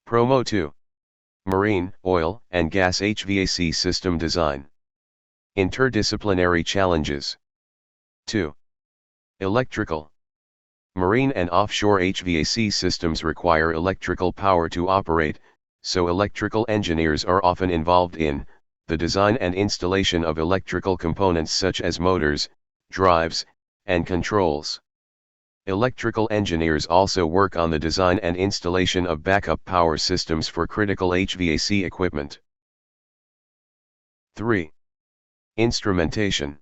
PROMO-2. Marine, Oil, and Gas HVAC System Design. Interdisciplinary Challenges. 2. Electrical. Marine and offshore HVAC systems require electrical power to operate, so electrical engineers are often involved in the design and installation of electrical components such as motors, drives, and controls. Electrical engineers also work on the design and installation of backup power systems for critical HVAC equipment. 3. Instrumentation.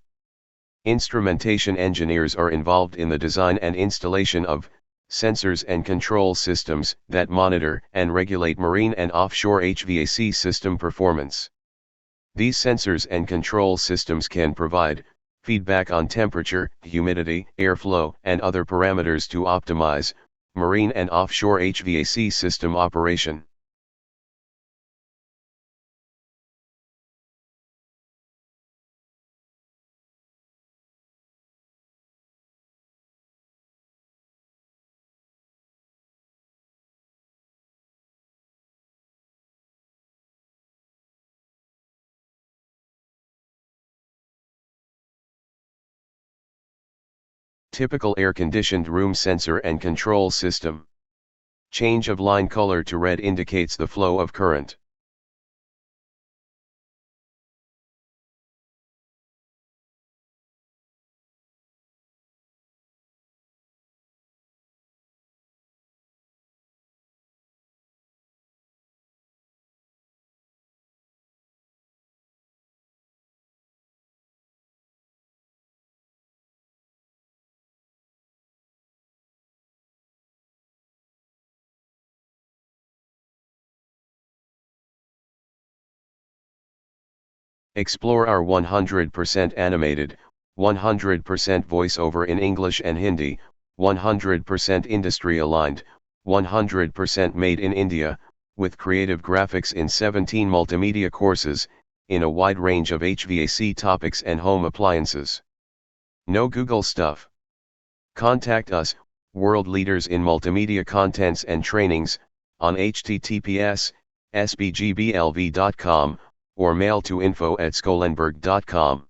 Instrumentation engineers are involved in the design and installation of sensors and control systems that monitor and regulate marine and offshore HVAC system performance. These sensors and control systems can provide feedback on temperature, humidity, airflow, and other parameters to optimize marine and offshore HVAC system operation. Typical air-conditioned room sensor and control system. Change of line color to red indicates the flow of current. Explore our 100% animated, 100% voiceover in English and Hindi, 100% industry aligned, 100% made in India, with creative graphics in 17 multimedia courses, in a wide range of HVAC topics and home appliances. No Google stuff. Contact us, world leaders in multimedia contents and trainings, on https://sbgblv.com, or mail to info@skolenberg.com.